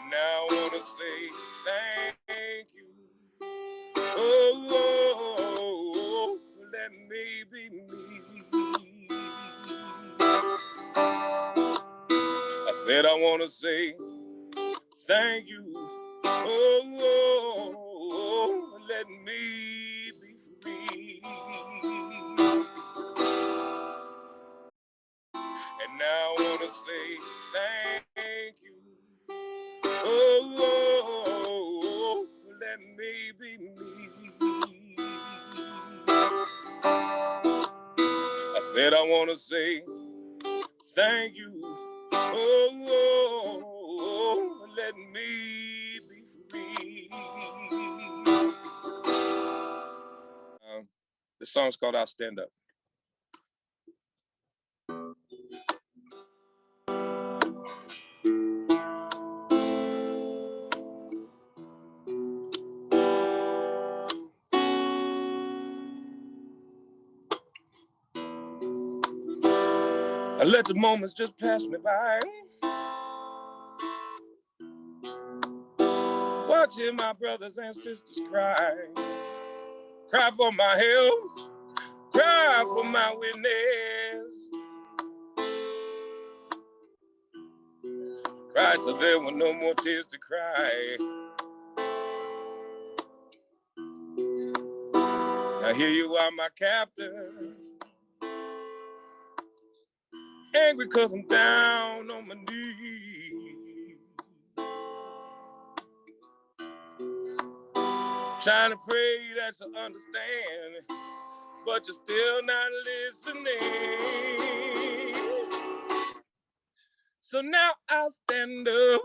now I want to say thank you. Oh, let me be me. I said I want to say thank you. Oh, let me be free. And now I want to say thank you. Oh, let me be me. I said I want to say thank you. Oh, let me be free. The song's called I'll Stand Up. I let the moments just pass me by, watching my brothers and sisters cry. Cry for my help, cry for my witness. Cry till there were no more tears to cry. Now here you are, my captain, angry cause I'm down on my knees, trying to pray that you understand, but you're still not listening. So now I'll stand up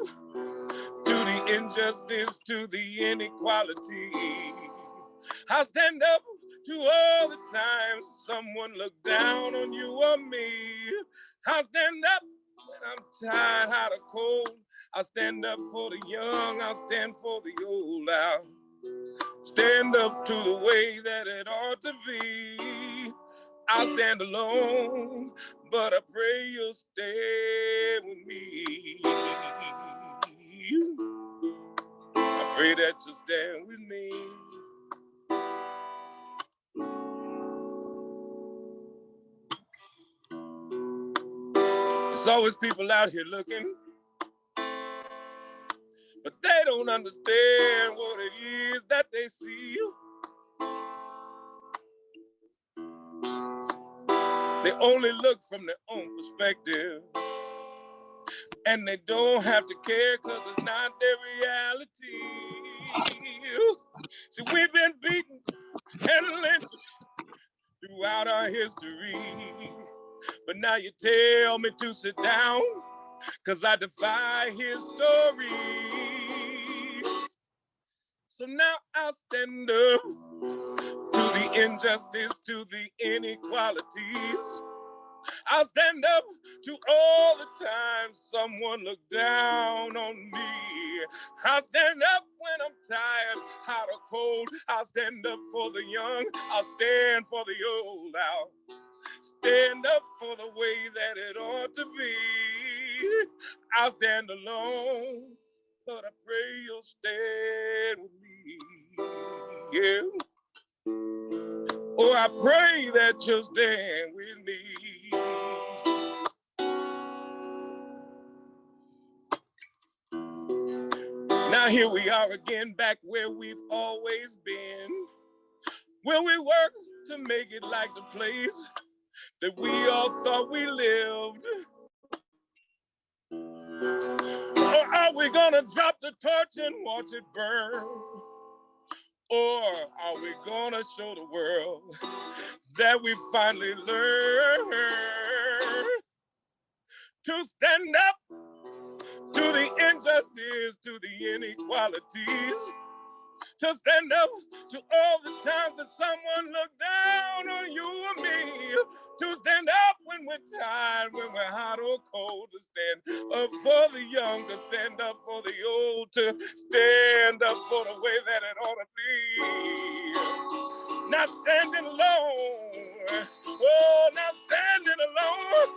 to the injustice, to the inequality. I'll stand up to all the times someone looked down on you or me. I'll stand up when I'm tired, hot or cold. I'll stand up for the young, I'll stand for the old. I'll stand up to the way that it ought to be. I'll stand alone, but I pray you'll stay with me. I pray that you'll stand with me. There's always people out here looking, but they don't understand what it is that they see. They only look from their own perspective, and they don't have to care because it's not their reality. See, we've been beaten and lynched throughout our history, but now you tell me to sit down because I defy history. So now I'll stand up to the injustice, to the inequalities. I'll stand up to all the times someone looked down on me. I'll stand up when I'm tired, hot or cold. I'll stand up for the young. I'll stand for the old. I'll stand up for the way that it ought to be. I'll stand alone, but I pray you'll stand with me. Yeah. Oh, I pray that you'll stand with me. Now here we are again, back where we've always been, where we work to make it like the place that we all thought we lived. Or are we gonna drop the torch and watch it burn? Or are we gonna show the world that we finally learned to stand up to the injustice, to the inequalities, to stand up to all the times that someone looked down on you or me, to stand up when we're tired, when we're hot or cold, to stand up for the young, to stand up for the old, to stand up for the way that it ought to be. Not standing alone, oh, not standing alone,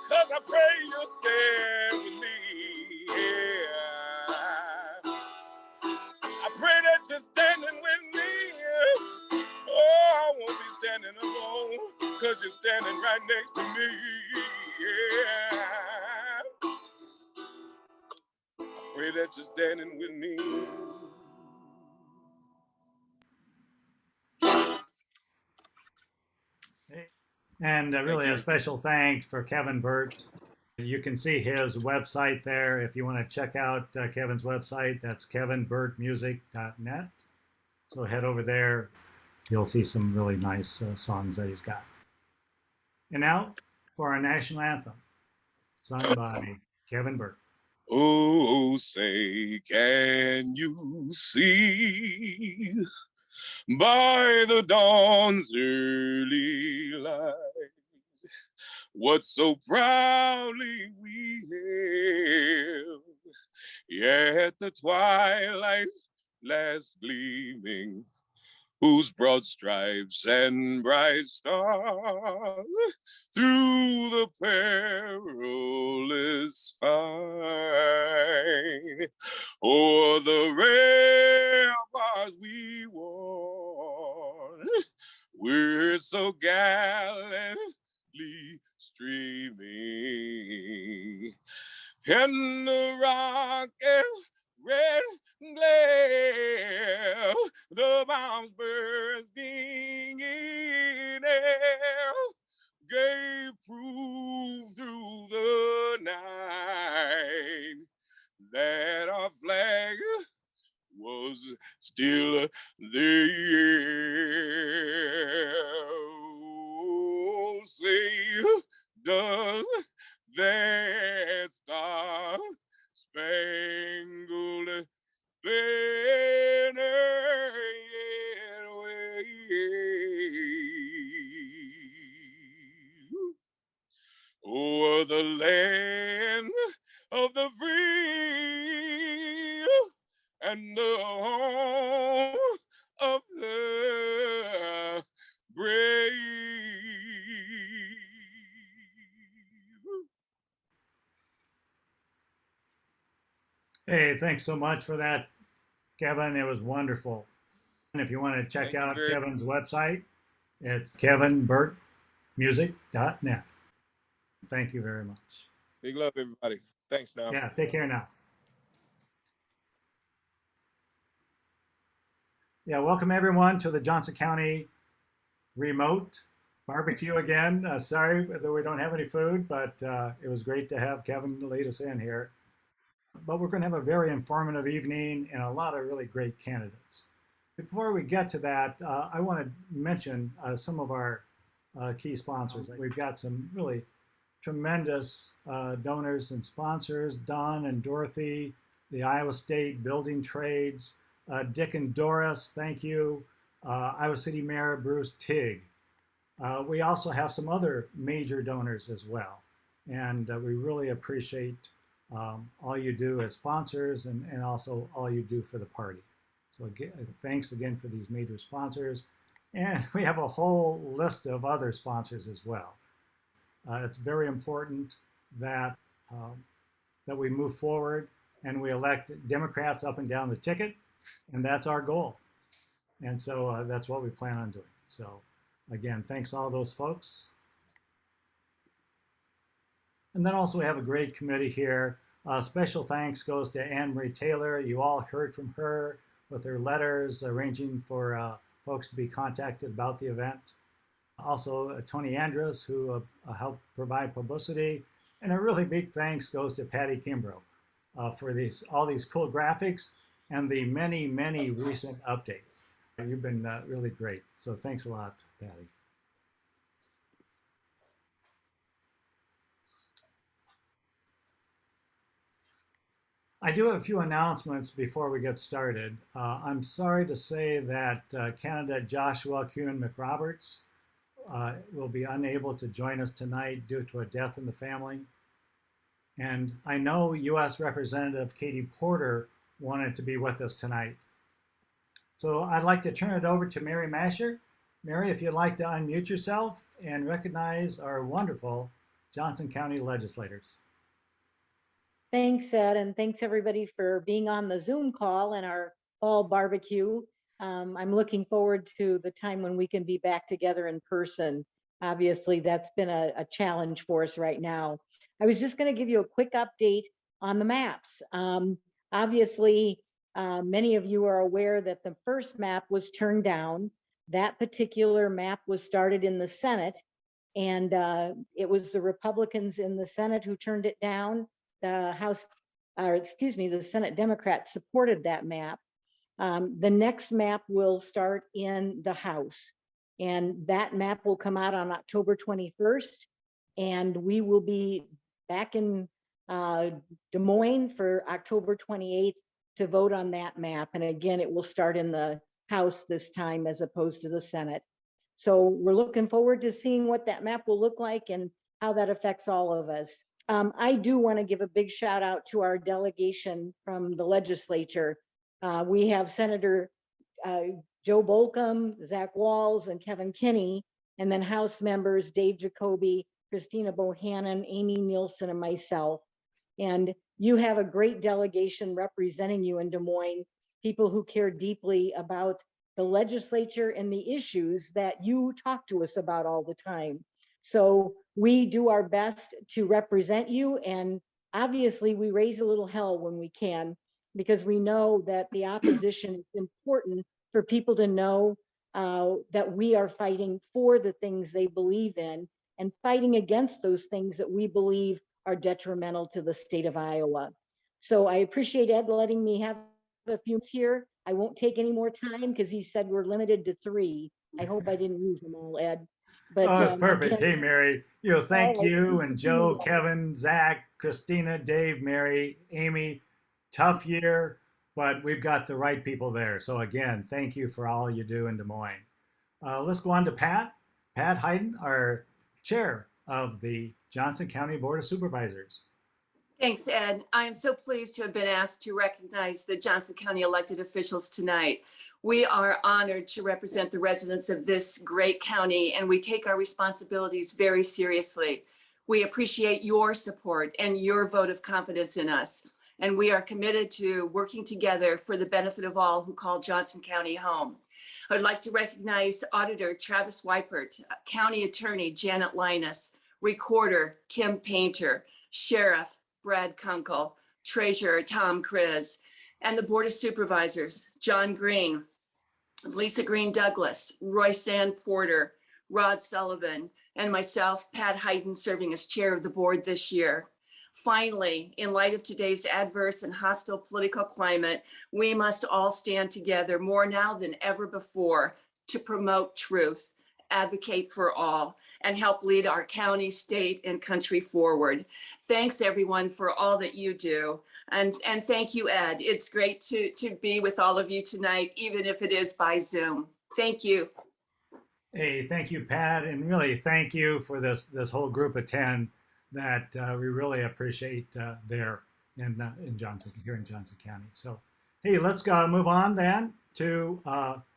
cause I pray you'll stand with me, yeah. standing right next to me. Yeah. Pray that you're standing with me. And really a special thanks for Kevin Burt. You can see his website there if you want to check out Kevin's website. That's kevinburtmusic.net. So head over there. You'll see some really nice songs that he's got. And now for our national anthem, sung by Kevin Burt. Oh, say, can you see by the dawn's early light what so proudly we hailed, yet the twilight's last gleaming, whose broad stripes and bright stars through the perilous fight o'er the ramparts we won, we're so gallantly streaming, and the rocket's red glare, the bombs bursting in air, gave proof through the night that our flag was still there. Oh, say, does that star spangled banner yet wave o'er the land of the free and the home of the brave? Hey, thanks so much for that, Kevin. It was wonderful. And if you want to check out Kevin's website, it's kevinburtmusic.net. Thank you very much. Big love, everybody. Thanks now. Yeah, take care now. Yeah, welcome everyone to the Johnson County remote barbecue again. Sorry that we don't have any food, but it was great to have Kevin lead us in here. But we're going to have a very informative evening and a lot of really great candidates. Before we get to that, I want to mention some of our key sponsors. We've got some really tremendous donors and sponsors, Don and Dorothy, the Iowa State Building Trades, Dick and Doris, thank you, Iowa City Mayor Bruce Tigg. We also have some other major donors as well, and we really appreciate all you do as sponsors and also all you do for the party. So again, thanks again for these major sponsors. And we have a whole list of other sponsors as well. It's very important that, that we move forward and we elect Democrats up and down the ticket, and that's our goal. And so that's what we plan on doing. So again, thanks all those folks. And then also we have a great committee here. Special thanks goes to Anne Marie Taylor. You all heard from her with her letters arranging for folks to be contacted about the event. Also Tony Andrus, who helped provide publicity. And a really big thanks goes to Patty Kimbrough for all these cool graphics and the many, many recent updates. You've been really great. So thanks a lot, Patty. I do have a few announcements before we get started. I'm sorry to say that candidate Joshua Kuhn McRoberts will be unable to join us tonight due to a death in the family. And I know U.S. Representative Katie Porter wanted to be with us tonight. So I'd like to turn it over to Mary Mascher. Mary, if you'd like to unmute yourself and recognize our wonderful Johnson County legislators. Thanks, Ed, and thanks everybody for being on the Zoom call and our fall barbecue. I'm looking forward to the time when we can be back together in person. obviously that's been a challenge for us right now. I was just going to give you a quick update on the maps. Obviously, many of you are aware that the first map was turned down. That particular map was started in the Senate, and it was the Republicans in the Senate who turned it down. The House, or excuse me, the Senate Democrats supported that map. The next map will start in the House, and that map will come out on October 21st, and we will be back in Des Moines for October 28th to vote on that map. And again, it will start in the House this time as opposed to the Senate. So we're looking forward to seeing what that map will look like and how that affects all of us. I do want to give a big shout out to our delegation from the legislature. We have Senator Joe Bolcom, Zach Walls, and Kevin Kinney, and then House members Dave Jacoby, Christina Bohannan, Amy Nielsen, and myself. And you have a great delegation representing you in Des Moines, people who care deeply about the legislature and the issues that you talk to us about all the time. So we do our best to represent you, and obviously we raise a little hell when we can, because we know that the opposition is important for people to know that we are fighting for the things they believe in and fighting against those things that we believe are detrimental to the state of Iowa. So I appreciate Ed letting me have a few minutes here. I won't take any more time because he said we're limited to 3. I hope I didn't use them all, Ed. But Oh, it's perfect. again, Hey, Mary. Thank right. you and Joe, Kevin, Zach, Christina, Dave, Mary, Amy. Tough year, but we've got the right people there. So again, thank you for all you do in Des Moines. Let's go on to Pat. Pat Heiden, our chair of the Johnson County Board of Supervisors. Thanks, Ed. I am so pleased to have been asked to recognize the Johnson County elected officials tonight. We are honored to represent the residents of this great county, and we take our responsibilities very seriously. We appreciate your support and your vote of confidence in us, and we are committed to working together for the benefit of all who call Johnson County home. I'd like to recognize Auditor Travis Weipert, County Attorney Janet Linus, Recorder Kim Painter, Sheriff Brad Kunkel, Treasurer Tom Kriz, and the Board of Supervisors, John Green, Lisa Green Douglas, Roy Sand Porter, Rod Sullivan, and myself, Pat Heiden, serving as chair of the board this year. Finally, in light of today's adverse and hostile political climate, we must all stand together more now than ever before to promote truth, advocate for all, and help lead our county, state, and country forward. Thanks, everyone, for all that you do. And thank you, Ed. It's great to be with all of you tonight, even if it is by Zoom. Thank you. Hey, thank you, Pat, and really thank you for this whole group of 10 that we really appreciate there in Johnson, here in Johnson County. So, hey, let's go move on then to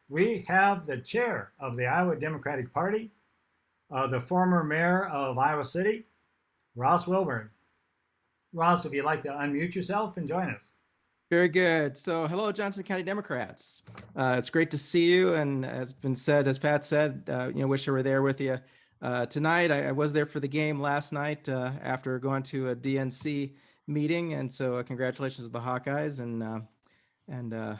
we have the chair of the Iowa Democratic Party, the former mayor of Iowa City, Ras Wilburn. Ras, if you'd like to unmute yourself and join us. Very good. So hello, Johnson County Democrats. It's great to see you. And as been said, as Pat said, wish I were there with you tonight. I was there for the game last night after going to a DNC meeting. And so congratulations to the Hawkeyes and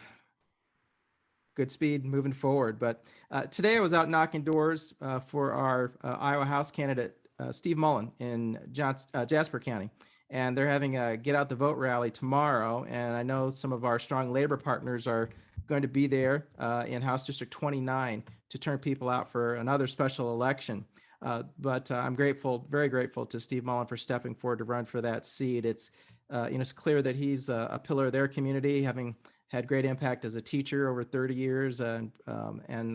good speed moving forward. But today I was out knocking doors for our Iowa House candidate, Steve Mullen in Jasper County. And they're having a Get Out the Vote rally tomorrow. And I know some of our strong labor partners are going to be there in House District 29 to turn people out for another special election. But I'm grateful, very grateful to Steve Mullen for stepping forward to run for that seat. It's clear that he's a pillar of their community, having had great impact as a teacher over 30 years and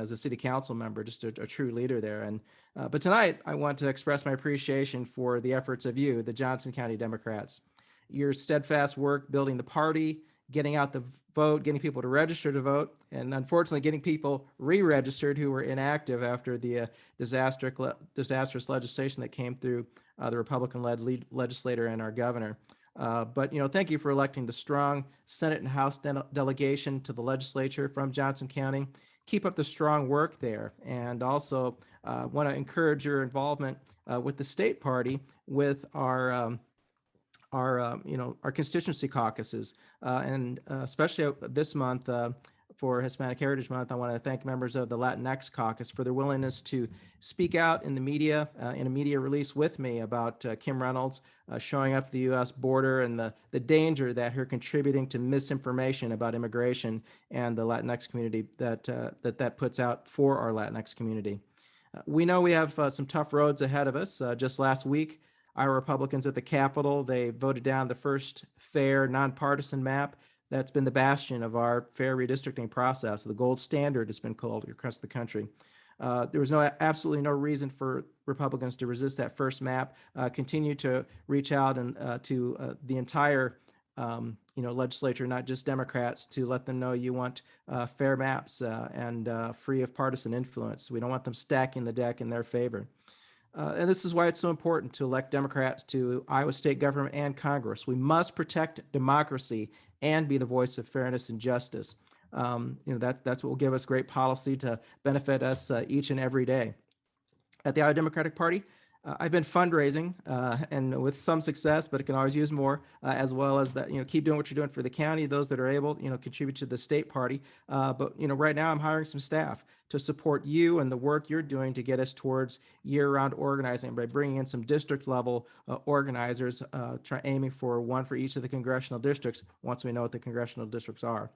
as a city council member, just a true leader there. But tonight, I want to express my appreciation for the efforts of you, the Johnson County Democrats. Your steadfast work building the party, getting out the vote, getting people to register to vote, and unfortunately getting people re-registered who were inactive after the disastrous legislation that came through the Republican-led legislator and our governor. But thank you for electing the strong Senate and House delegation to the legislature from Johnson County. Keep up the strong work there. And also, want to encourage your involvement with the state party with our constituency caucuses, and especially this month for Hispanic Heritage Month, I want to thank members of the Latinx caucus for their willingness to speak out in the media, in a media release with me about Kim Reynolds showing up at the U.S. border and the danger that her contributing to misinformation about immigration and the Latinx community that puts out for our Latinx community. We know we have some tough roads ahead of us. Just last week, our Republicans at the Capitol, they voted down the first fair, nonpartisan map that's been the bastion of our fair redistricting process. The gold standard has been called across the country. There was absolutely no reason for Republicans to resist that first map. Continue to reach out and to the entire legislature, not just Democrats, to let them know you want fair maps and free of partisan influence. We don't want them stacking the deck in their favor. And this is why it's so important to elect Democrats to Iowa state government and Congress. We must protect democracy and be the voice of fairness and justice. That's what will give us great policy to benefit us each and every day. At the Iowa Democratic Party, I've been fundraising and with some success, but it can always use more, as well as that, keep doing what you're doing for the county. Those that are able, contribute to the state party. But right now I'm hiring some staff to support you and the work you're doing to get us towards year-round organizing by bringing in some district level organizers, aiming for one for each of the congressional districts once we know what the congressional districts are.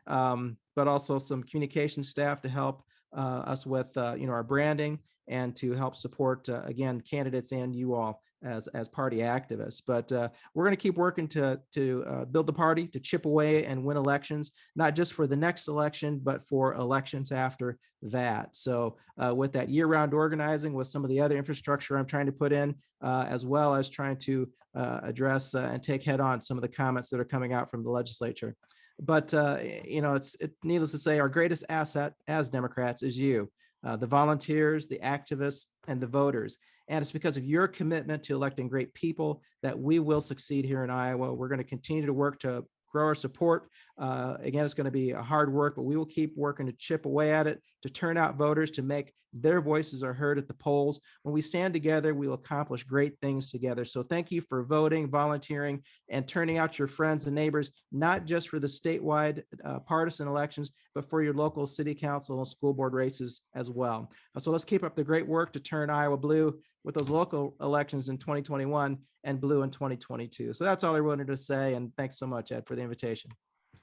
But also some communication staff to help us with, our branding and to help support, again, candidates and you all as party activists. But we're going to keep working to build the party, to chip away and win elections, not just for the next election, but for elections after that. So with that year-round organizing, with some of the other infrastructure I'm trying to put in, as well as trying to address and take head on some of the comments that are coming out from the legislature. But, it's needless to say, our greatest asset as Democrats is you, the volunteers, the activists, and the voters. And it's because of your commitment to electing great people that we will succeed here in Iowa. We're going to continue to work to grow our support. Again, it's going to be a hard work, but we will keep working to chip away at it, to turn out voters, to make their voices are heard at the polls. When we stand together, we will accomplish great things together. So thank you for voting, volunteering, and turning out your friends and neighbors, not just for the statewide partisan elections, but for your local city council and school board races as well. So let's keep up the great work to turn Iowa blue with those local elections in 2021 and blue in 2022. So that's all I wanted to say. And thanks so much, Ed, for the invitation.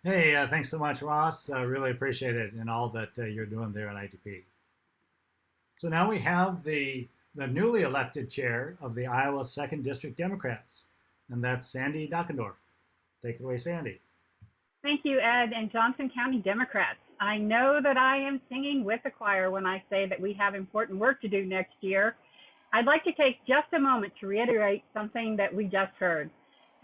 Hey, thanks so much, Ross. I really appreciate it and all that you're doing there at IDP. So now we have the newly elected chair of the Iowa 2nd District Democrats, and that's Sandy Dockendorff. Take it away, Sandy. Thank you, Ed, and Johnson County Democrats. I know that I am singing with the choir when I say that we have important work to do next year. I'd like to take just a moment to reiterate something that we just heard.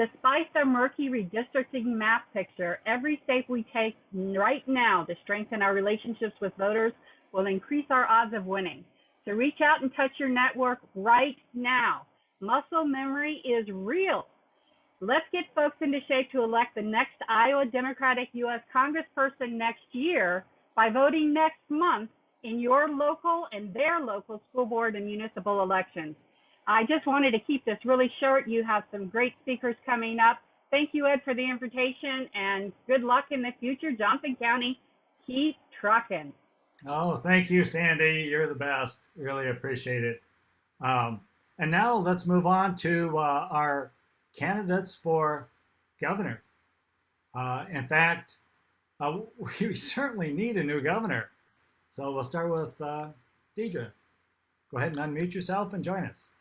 Despite the murky redistricting map picture, every step we take right now to strengthen our relationships with voters will increase our odds of winning. So reach out and touch your network right now. Muscle memory is real. Let's get folks into shape to elect the next Iowa Democratic U.S. Congressperson next year by voting next month in your local and their local school board and municipal elections. I just wanted to keep this really short. You have some great speakers coming up. Thank you, Ed, for the invitation, and good luck in the future. Johnson County, keep trucking. Oh, thank you, Sandy. You're the best. Really appreciate it. And now let's move on to our candidates for governor. In fact, we certainly need a new governor. So we'll start with Deidre. Go ahead and unmute yourself and join us.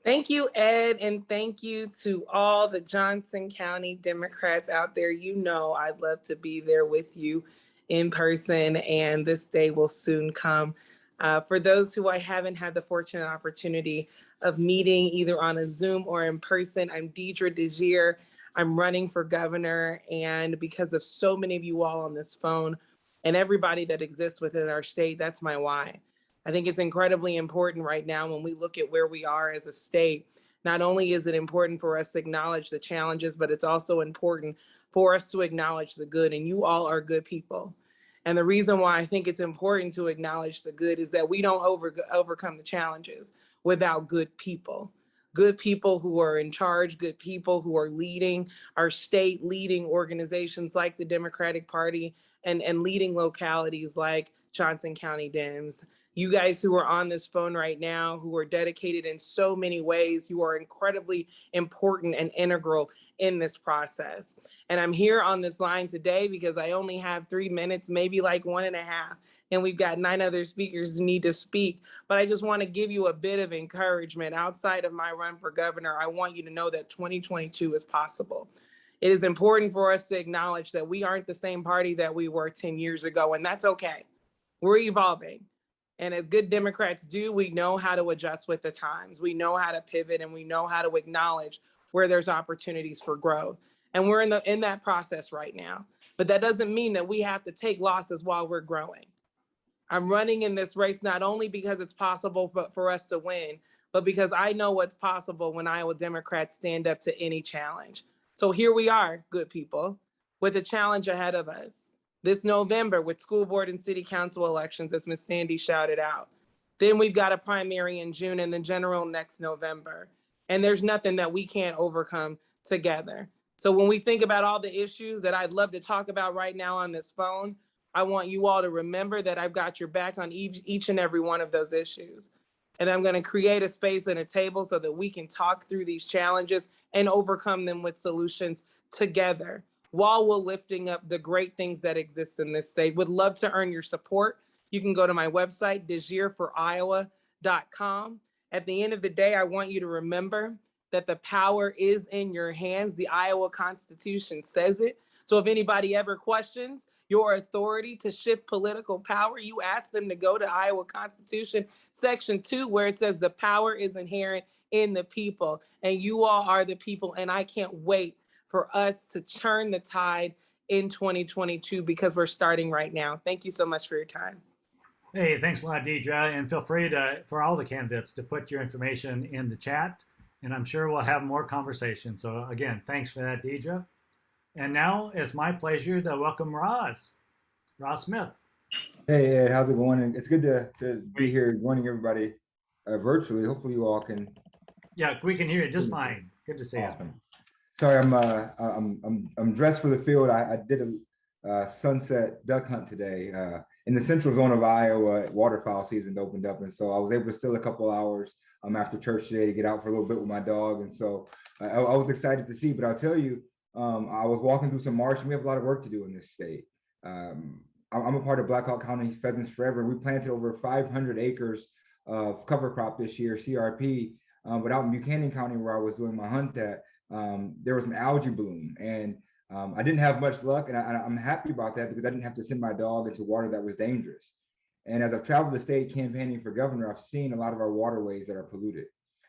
Thank you, Ed, and thank you to all the Johnson County Democrats out there. You know I'd love to be there with you in person, and this day will soon come. For those who I haven't had the fortunate opportunity of meeting either on a Zoom or in person, I'm Deidre DeJear. I'm running for governor, and because of so many of you all on this phone and everybody that exists within our state, that's my why. I think it's incredibly important right now when we look at where we are as a state. Not only is it important for us to acknowledge the challenges, but it's also important for us to acknowledge the good, and you all are good people. And the reason why I think it's important to acknowledge the good is that we don't overcome the challenges without good people who are in charge, good people who are leading our state, leading organizations like the Democratic Party and leading localities like Johnson County Dems. You guys who are on this phone right now, who are dedicated in so many ways, you are incredibly important and integral in this process. And I'm here on this line today because I only have 3 minutes, maybe like 1.5, and we've got 9 other speakers who need to speak. But I just want to give you a bit of encouragement. Outside of my run for governor, I want you to know that 2022 is possible. It is important for us to acknowledge that we aren't the same party that we were 10 years ago, and that's okay. We're evolving. And as good Democrats do, we know how to adjust with the times. We know how to pivot, and we know how to acknowledge where there's opportunities for growth. And we're in that process right now. But that doesn't mean that we have to take losses while we're growing. I'm running in this race not only because it's possible for us to win, but because I know what's possible when Iowa Democrats stand up to any challenge. So here we are, good people, with a challenge ahead of us. This November with school board and city council elections, as Ms. Sandy shouted out. Then we've got a primary in June and the general next November. And there's nothing that we can't overcome together. So when we think about all the issues that I'd love to talk about right now on this phone, I want you all to remember that I've got your back on each and every one of those issues. And I'm going to create a space and a table so that we can talk through these challenges and overcome them with solutions together while we're lifting up the great things that exist in this state. Would love to earn your support. You can go to my website, DeJearforIowa.com. At the end of the day, I want you to remember that the power is in your hands. The Iowa Constitution says it. So if anybody ever questions your authority to shift political power, you ask them to go to Iowa Constitution Section 2, where it says the power is inherent in the people. And you all are the people. And I can't wait for us to turn the tide in 2022 because we're starting right now. Thank you so much for your time. Hey, thanks a lot, Deidre. And feel free for all the candidates to put your information in the chat. And I'm sure we'll have more conversation. So again, thanks for that, Deidre. And now it's my pleasure to welcome Ras Smith. Hey, Ed, how's it going? It's good to be here joining everybody virtually. Hopefully you all can. Yeah, we can hear you just fine. Good to see awesome. You. Sorry, I'm dressed for the field. I did a sunset duck hunt today in the central zone of Iowa. Waterfowl season opened up, and so I was able to steal a couple hours after church today to get out for a little bit with my dog, and so I was excited to see. But I'll tell you, I was walking through some marsh, and we have a lot of work to do in this state. I'm a part of Black Hawk County Pheasants Forever. We planted over 500 acres of cover crop this year, CRP. But out in Buchanan County, where I was doing my hunt at, there was an algae bloom, and I didn't have much luck, and I'm happy about that because I didn't have to send my dog into water that was dangerous. And as I've traveled the state campaigning for governor, I've seen a lot of our waterways that are polluted.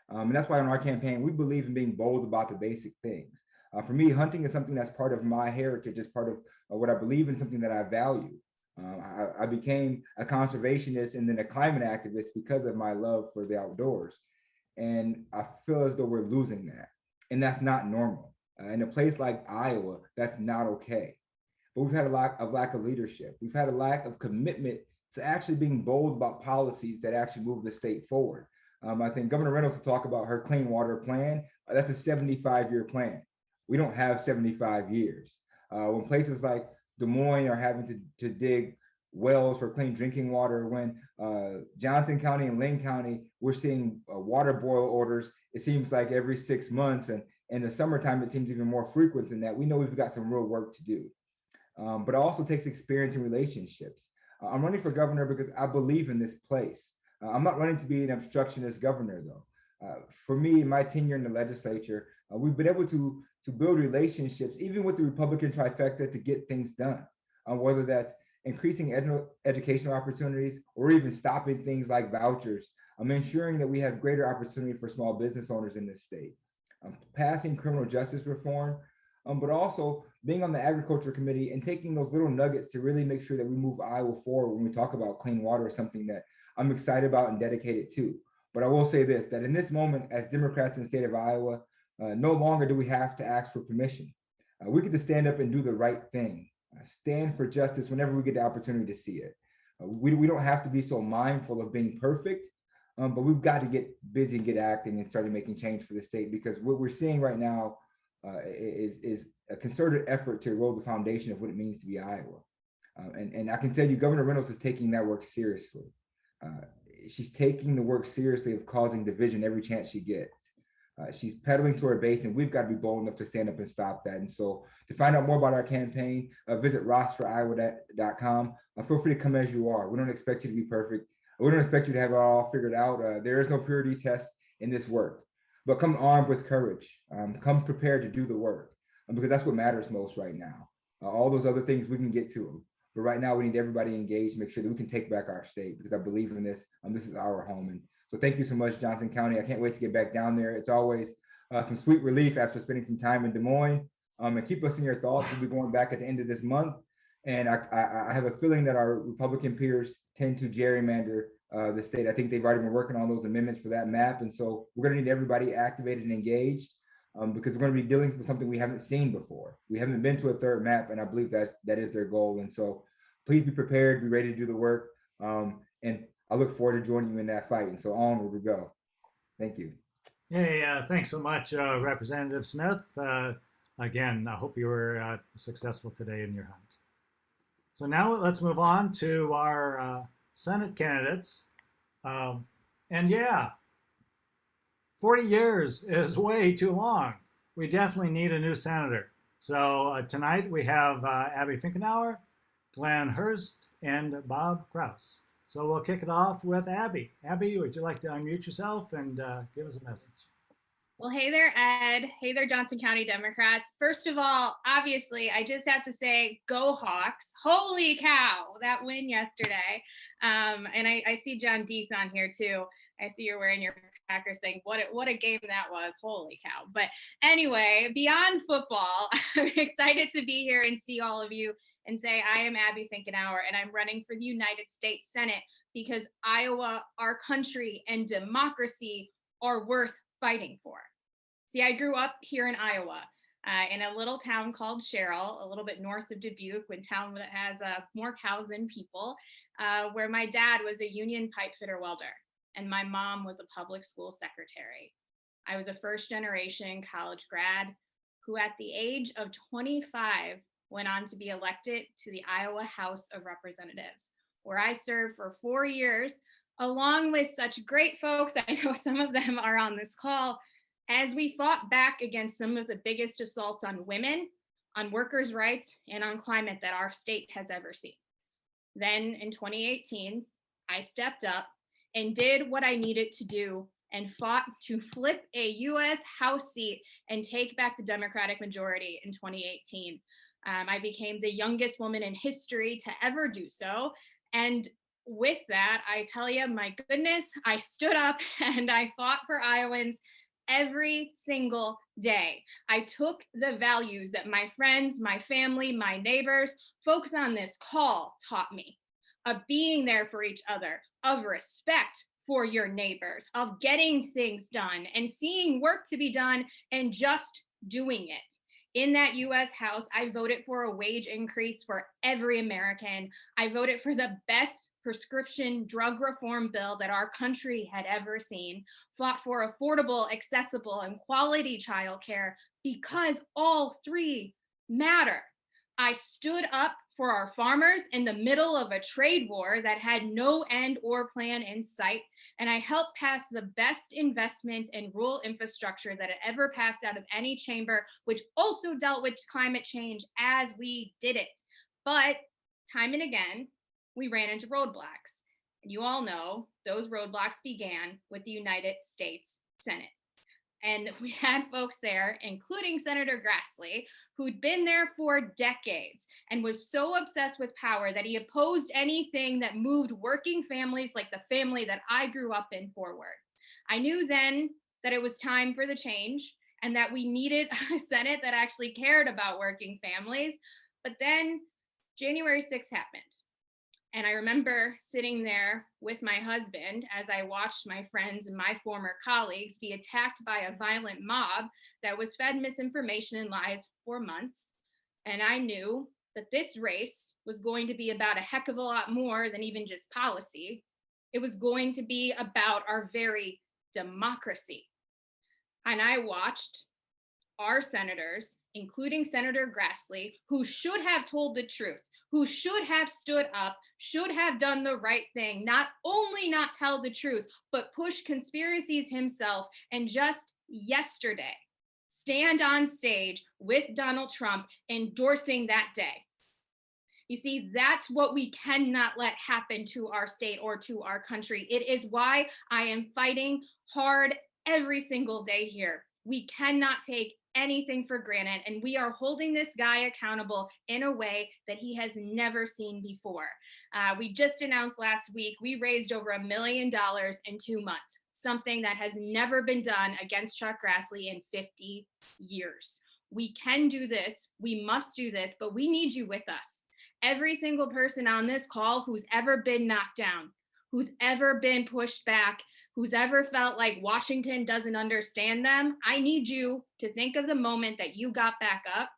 And that's why in our campaign, we believe in being bold about the basic things. For me, hunting is something that's part of my heritage, it's part of what I believe in, something that I value. I became a conservationist and then a climate activist because of my love for the outdoors. And I feel as though we're losing that. And that's not normal. In a place like Iowa, that's not okay. But we've had a lack of leadership. We've had a lack of commitment to actually being bold about policies that actually move the state forward. I think Governor Reynolds will talk about her clean water plan. That's a 75-year plan. We don't have 75 years. When places like Des Moines are having to dig wells for clean drinking water, when Johnson County and Lane County, we're seeing water boil orders, it seems like every 6 months, and in the summertime, it seems even more frequent than that. We know we've got some real work to do. But it also takes experience in relationships. I'm running for governor because I believe in this place. I'm not running to be an obstructionist governor, though. For me, in my tenure in the legislature, we've been able to build relationships, even with the Republican trifecta, to get things done, whether that's increasing educational opportunities or even stopping things like vouchers. I'm ensuring that we have greater opportunity for small business owners in this state. Passing criminal justice reform, but also being on the agriculture committee and taking those little nuggets to really make sure that we move Iowa forward when we talk about clean water is something that I'm excited about and dedicated to. But I will say this, that in this moment, as Democrats in the state of Iowa, no longer do we have to ask for permission. We get to stand up and do the right thing. stand for justice whenever we get the opportunity to see it. We don't have to be so mindful of being perfect, but we've got to get busy and get acting and start making change for the state, because what we're seeing right now is a concerted effort to erode the foundation of what it means to be Iowa. And I can tell you, Governor Reynolds is taking that work seriously. She's taking the work seriously of causing division every chance she gets. She's pedaling to her base, and we've got to be bold enough to stand up and stop that. And so to find out more about our campaign, visit rosforiowa.com. Feel free to come as you are. We don't expect you to be perfect. We don't expect you to have it all figured out. There is no purity test in this work, but come armed with courage. Come prepared to do the work, because that's what matters most right now. All those other things, we can get to them. But right now, we need everybody engaged to make sure that we can take back our state, because I believe in this. This is our home. And so thank you so much, Johnson County. I can't wait to get back down there. It's always some sweet relief after spending some time in Des Moines. And keep us in your thoughts. We'll be going back at the end of this month. And I have a feeling that our Republican peers tend to gerrymander the state. I think they've already been working on those amendments for that map. And so we're going to need everybody activated and engaged, because we're going to be dealing with something we haven't seen before. We haven't been to a third map, and I believe that is their goal. And so please be prepared, be ready to do the work. And I look forward to joining you in that fight. And so onward we go. Thank you. Hey, thanks so much, Representative Smith. Again, I hope you were successful today in your hunt. So now let's move on to our Senate candidates. And yeah, 40 years is way too long. We definitely need a new senator. So tonight we have Abby Finkenauer, Glenn Hurst, and Bob Kraus. So we'll kick it off with Abby. Abby, would you like to unmute yourself and give us a message? Well, hey there, Ed. Hey there, Johnson County Democrats. First of all, obviously, I just have to say, go Hawks. Holy cow, that win yesterday. And I see John Deeth on here too. I see you're wearing your Packers thing. What a game that was. Holy cow. But anyway, beyond football, I'm excited to be here and see all of you and say, I am Abby Finkenauer, and I'm running for the United States Senate because Iowa, our country, and democracy are worth fighting for. See, I grew up here in Iowa, in a little town called Sherrill, a little bit north of Dubuque, a town that has more cows than people, where my dad was a union pipe fitter welder, and my mom was a public school secretary. I was a first-generation college grad who, at the age of 25, went on to be elected to the Iowa House of Representatives, where I served for 4 years, along with such great folks, I know some of them are on this call, as we fought back against some of the biggest assaults on women, on workers' rights, and on climate that our state has ever seen. Then in 2018, I stepped up and did what I needed to do and fought to flip a US House seat and take back the Democratic majority in 2018. I became the youngest woman in history to ever do so. And with that, I tell you, my goodness, I stood up and I fought for Iowans every single day. I took the values that my friends, my family, my neighbors, folks on this call taught me, of being there for each other, of respect for your neighbors, of getting things done and seeing work to be done and just doing it. In that US House, I voted for a wage increase for every American. I voted for the best prescription drug reform bill that our country had ever seen, fought for affordable, accessible, and quality childcare because all three matter. I stood up for our farmers in the middle of a trade war that had no end or plan in sight, and I helped pass the best investment in rural infrastructure that had ever passed out of any chamber, which also dealt with climate change as we did it. But time and again, we ran into roadblocks. And you all know those roadblocks began with the United States Senate. And we had folks there, including Senator Grassley, who'd been there for decades and was so obsessed with power that he opposed anything that moved working families like the family that I grew up in forward. I knew then that it was time for the change and that we needed a Senate that actually cared about working families. But then January 6th happened. And I remember sitting there with my husband as I watched my friends and my former colleagues be attacked by a violent mob that was fed misinformation and lies for months. And I knew that this race was going to be about a heck of a lot more than even just policy. It was going to be about our very democracy. And I watched our senators, including Senator Grassley, who should have told the truth, who should have stood up, should have done the right thing, not only not tell the truth, but push conspiracies himself, and just yesterday, stand on stage with Donald Trump endorsing that day. You see, that's what we cannot let happen to our state or to our country. It is why I am fighting hard every single day here. We cannot take anything for granted, and we are holding this guy accountable in a way that he has never seen before. We just announced last week, we raised over $1 million in 2 months, something that has never been done against Chuck Grassley in 50 years. We can do this, we must do this, but we need you with us. Every single person on this call who's ever been knocked down, who's ever been pushed back, who's ever felt like Washington doesn't understand them, I need you to think of the moment that you got back up,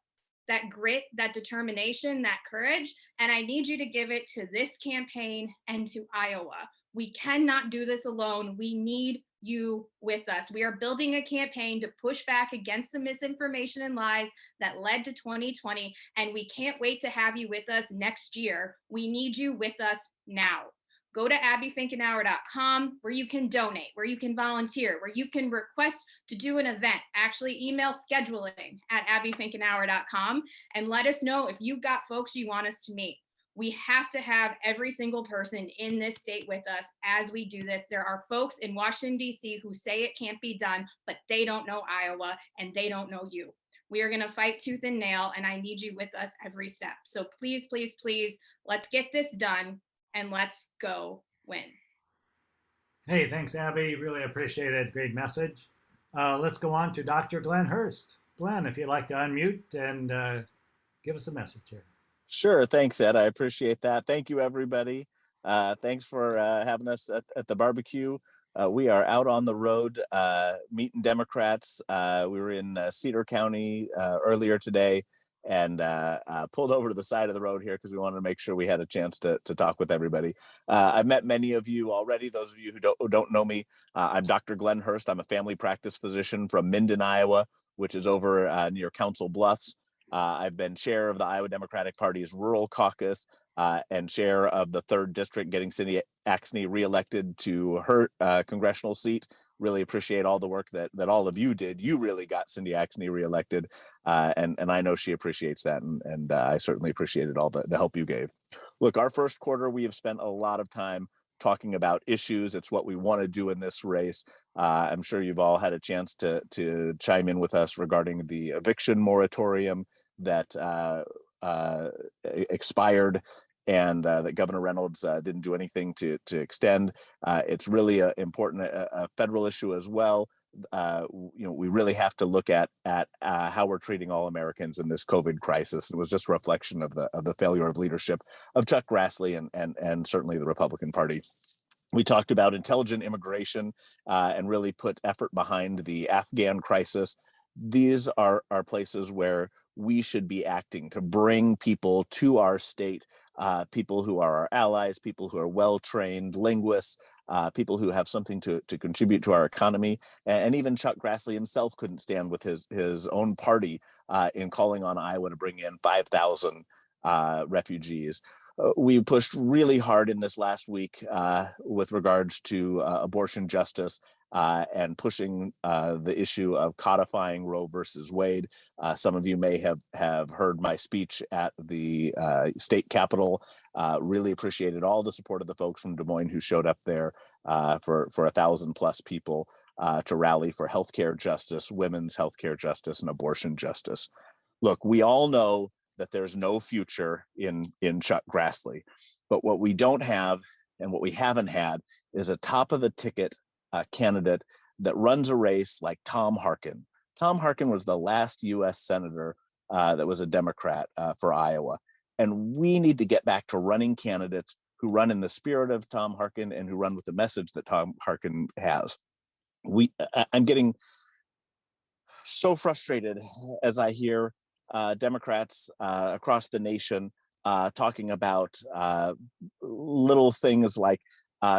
that grit, that determination, that courage, and I need you to give it to this campaign and to Iowa. We cannot do this alone. We need you with us. We are building a campaign to push back against the misinformation and lies that led to 2020, and we can't wait to have you with us next year. We need you with us now. Go to abbyfinkenauer.com where you can donate, where you can volunteer, where you can request to do an event. Actually, email scheduling at abbyfinkenauer.com and let us know if you've got folks you want us to meet. We have to have every single person in this state with us as we do this. There are folks in Washington, D.C. who say it can't be done, but they don't know Iowa and they don't know you. We are going to fight tooth and nail, and I need you with us every step. So please, please, please, let's get this done. And let's go win. Hey, thanks, Abby. Really appreciate it. Great message. Let's go on to Dr. Glenn Hurst. Glenn, if you'd like to unmute and give us a message here. Sure. Thanks, Ed. I appreciate that. Thank you, everybody. Thanks for having us at the barbecue. We are out on the road meeting Democrats. We were in Cedar County earlier today, and pulled over to the side of the road here because we wanted to make sure we had a chance to talk with everybody. I've met many of you already. Those of you who don't know me, I'm Dr. Glenn Hurst. I'm a family practice physician from Minden, Iowa, which is over near Council Bluffs. I've been chair of the Iowa Democratic Party's Rural Caucus and chair of the 3rd District, getting Cindy Axne reelected to her congressional seat. Really appreciate all the work that all of you did. You really got Cindy Axne reelected, and I know she appreciates that, and I certainly appreciated all the help you gave. Look, our first quarter, we have spent a lot of time talking about issues. It's what we want to do in this race. I'm sure you've all had a chance to chime in with us regarding the eviction moratorium that expired, and that Governor Reynolds didn't do anything to extend. It's really a important a federal issue as well. We really have to look at how we're treating all Americans in this COVID crisis. It was just a reflection of the failure of leadership of Chuck Grassley and certainly the Republican Party. We talked about intelligent immigration and really put effort behind the Afghan crisis. These are places where we should be acting to bring people to our state, people who are our allies, people who are well-trained linguists, people who have something to contribute to our economy. And even Chuck Grassley himself couldn't stand with his own party in calling on Iowa to bring in 5,000 refugees. We pushed really hard in this last week with regards to abortion justice and pushing the issue of codifying Roe versus Wade. Some of you may have heard my speech at the state capitol. Really appreciated all the support of the folks from Des Moines who showed up there for 1,000+ people to rally for healthcare justice, women's healthcare justice, and abortion justice. Look, we all know that there's no future in Chuck Grassley, but what we don't have and what we haven't had is a top of the ticket candidate that runs a race like Tom Harkin. Tom Harkin was the last U.S. senator that was a Democrat for Iowa. And we need to get back to running candidates who run in the spirit of Tom Harkin and who run with the message that Tom Harkin has. I'm getting so frustrated as I hear Democrats across the nation talking about little things like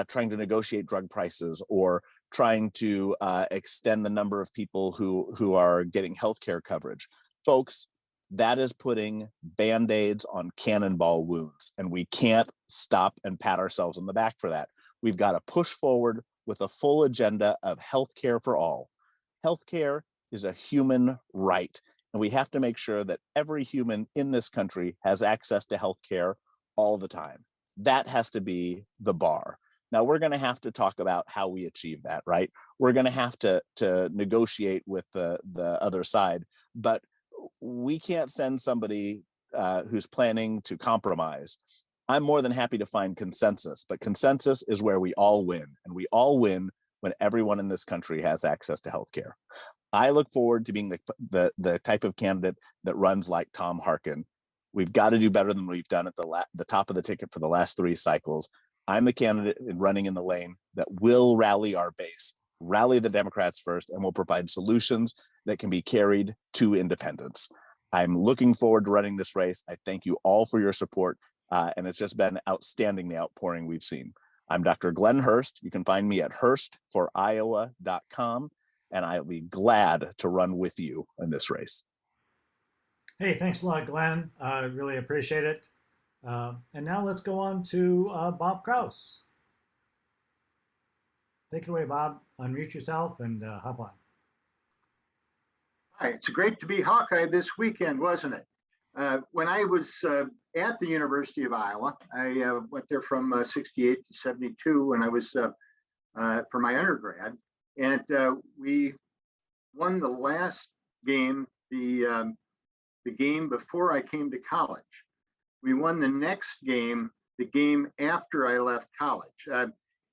trying to negotiate drug prices or trying to extend the number of people who are getting healthcare coverage. Folks, that is putting Band-Aids on cannonball wounds, and we can't stop and pat ourselves on the back for that. We've got to push forward with a full agenda of healthcare for all. Healthcare is a human right, and we have to make sure that every human in this country has access to healthcare all the time. That has to be the bar. Now, we're going to have to talk about how we achieve that, right? We're going to have to negotiate with the other side, but we can't send somebody who's planning to compromise. I'm more than happy to find consensus, but consensus is where we all win, and we all win when everyone in this country has access to healthcare. I look forward to being the type of candidate that runs like Tom Harkin. We've got to do better than we've done at the top of the ticket for the last 3 cycles. I'm the candidate running in the lane that will rally our base, rally the Democrats first, and will provide solutions that can be carried to independence. I'm looking forward to running this race. I thank you all for your support, and it's just been outstanding, the outpouring we've seen. I'm Dr. Glenn Hurst. You can find me at hurstforiowa.com, and I'll be glad to run with you in this race. Hey, thanks a lot, Glenn. I really appreciate it. And now let's go on to Bob Kraus. Take it away, Bob. Unmute yourself and hop on. Hi, it's great to be Hawkeye this weekend, wasn't it? When I was at the University of Iowa, I went there from 68 to 72 when I was for my undergrad, and we won the last game, the game before I came to college. We won the next game, the game after I left college,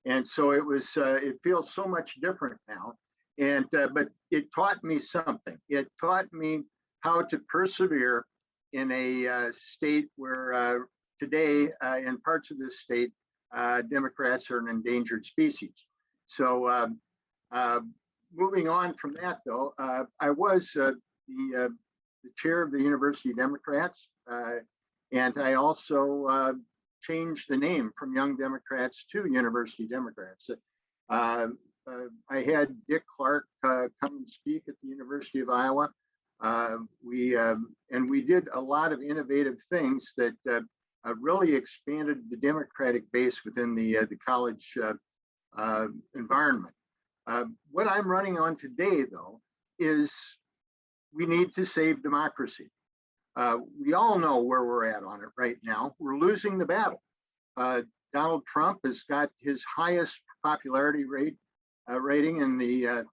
and so it was. It feels so much different now, and but it taught me something. It taught me how to persevere in a state where today, in parts of this state, Democrats are an endangered species. So moving on from that, though, I was the chair of the University Democrats, and I also changed the name from Young Democrats to University Democrats. I had Dick Clark come and speak at the University of Iowa. We did a lot of innovative things that really expanded the Democratic base within the college environment. What I'm running on today, though, is we need to save democracy. We all know where we're at on it right now. We're losing the battle. Donald Trump has got his highest popularity rating in the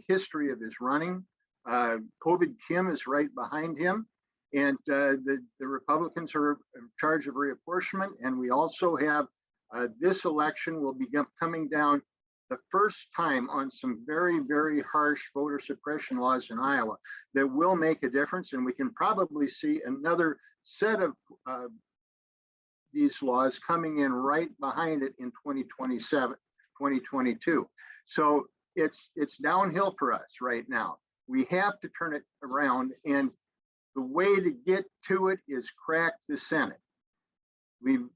history of his running. COVID Kim is right behind him, and the Republicans are in charge of reapportionment. And we also have this election will be coming down the first time on some very, very harsh voter suppression laws in Iowa that will make a difference. And we can probably see another set of these laws coming in right behind it in 2027, 2022. So it's downhill for us right now. We have to turn it around, and the way to get to it is crack the Senate.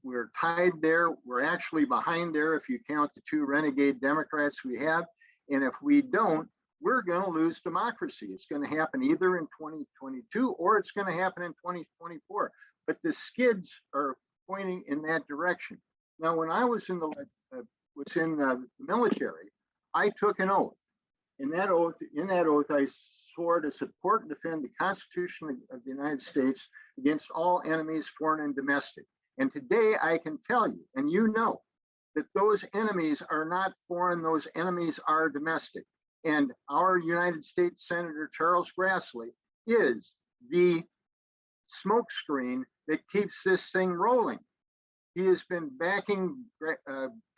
We're tied there. We're actually behind there if you count the 2 renegade Democrats we have. And if we don't, we're going to lose democracy. It's going to happen either in 2022 or it's going to happen in 2024. But the skids are pointing in that direction. Now, when I was in the military, I took an oath. In that oath, I swore to support and defend the Constitution of the United States against all enemies, foreign and domestic. And today I can tell you, and you know, that those enemies are not foreign, those enemies are domestic. And our United States Senator Charles Grassley is the smokescreen that keeps this thing rolling. He has been backing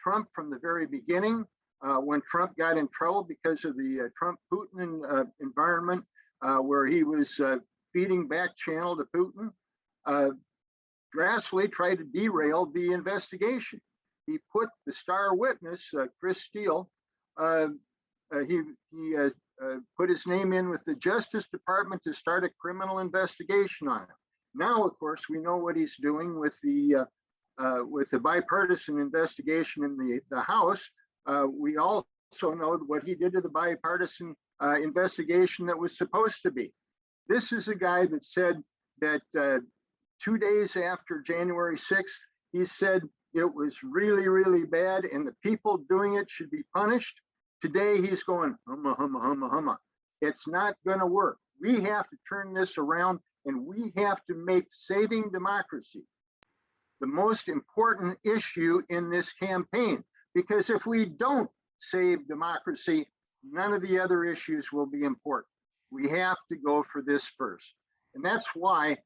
Trump from the very beginning. When Trump got in trouble because of the Trump-Putin environment, where he was feeding back channel to Putin, Grassley tried to derail the investigation. He put the star witness, Chris Steele, he put his name in with the Justice Department to start a criminal investigation on him. Now, of course, we know what he's doing with the bipartisan investigation in the House. We also know what he did to the bipartisan investigation that was supposed to be. This is a guy that said that 2 days after January 6th, he said it was really, really bad and the people doing it should be punished. Today he's going, humma, humma, humma, humma. It's not gonna work. We have to turn this around and we have to make saving democracy the most important issue in this campaign. Because if we don't save democracy, none of the other issues will be important. We have to go for this first. And that's why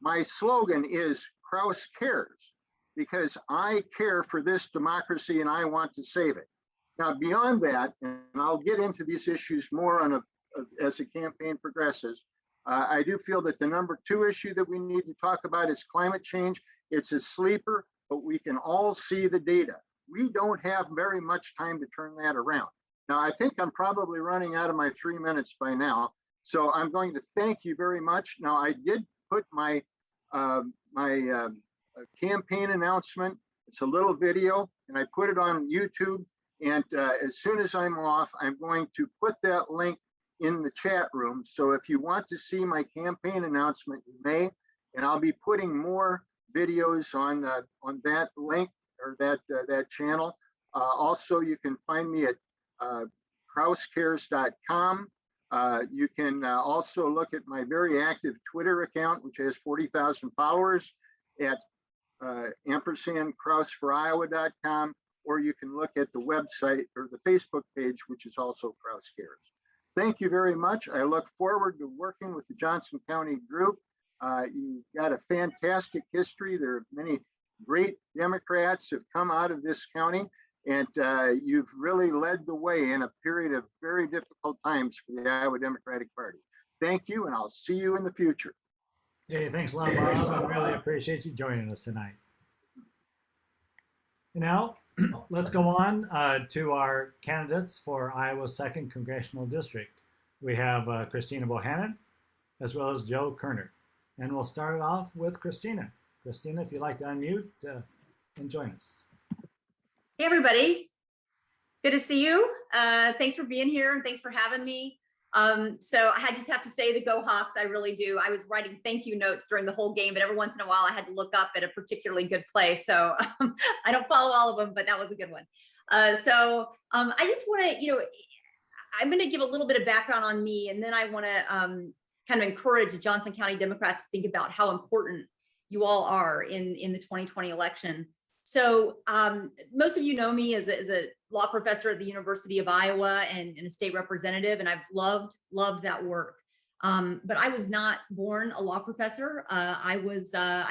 my slogan is Kraus cares, because I care for this democracy and I want to save it. Now, beyond that, and I'll get into these issues more as the campaign progresses, I do feel that the number 2 issue that we need to talk about is climate change. It's a sleeper, but we can all see the data. We don't have very much time to turn that around. Now, I think I'm probably running out of my 3 minutes by now. So I'm going to thank you very much. Now, I did put my campaign announcement. It's a little video, and I put it on YouTube. And as soon as I'm off, I'm going to put that link in the chat room. So if you want to see my campaign announcement, you may. And I'll be putting more videos on that link or that channel. Also, you can find me at krauscares.com. You can also look at my very active Twitter account, which has 40,000 followers, at &KrausForIowa.com, or you can look at the website or the Facebook page, which is also Kraus Cares. Thank you very much. I look forward to working with the Johnson County group. You've got a fantastic history. There are many great Democrats who have come out of this county, and you've really led the way in a period of very difficult times for the Iowa Democratic Party. Thank you, and I'll see you in the future. Hey, thanks a lot, Bob. I really appreciate you joining us tonight. Now, let's go on to our candidates for Iowa's 2nd Congressional District. We have Christina Bohannan, as well as Joe Kerner. And we'll start it off with Christina. Christina, if you'd like to unmute and join us. Hey, everybody. Good to see you. Thanks for being here and thanks for having me. So I just have to say the Go Hawks, I really do. I was writing thank you notes during the whole game, but every once in a while I had to look up at a particularly good play. So I don't follow all of them, but that was a good one. I just want to, I'm going to give a little bit of background on me, and then I want to kind of encourage the Johnson County Democrats to think about how important you all are in the 2020 election. So most of you know me as a law professor at the University of Iowa and a state representative, and I've loved that work. But I was not born a law professor. I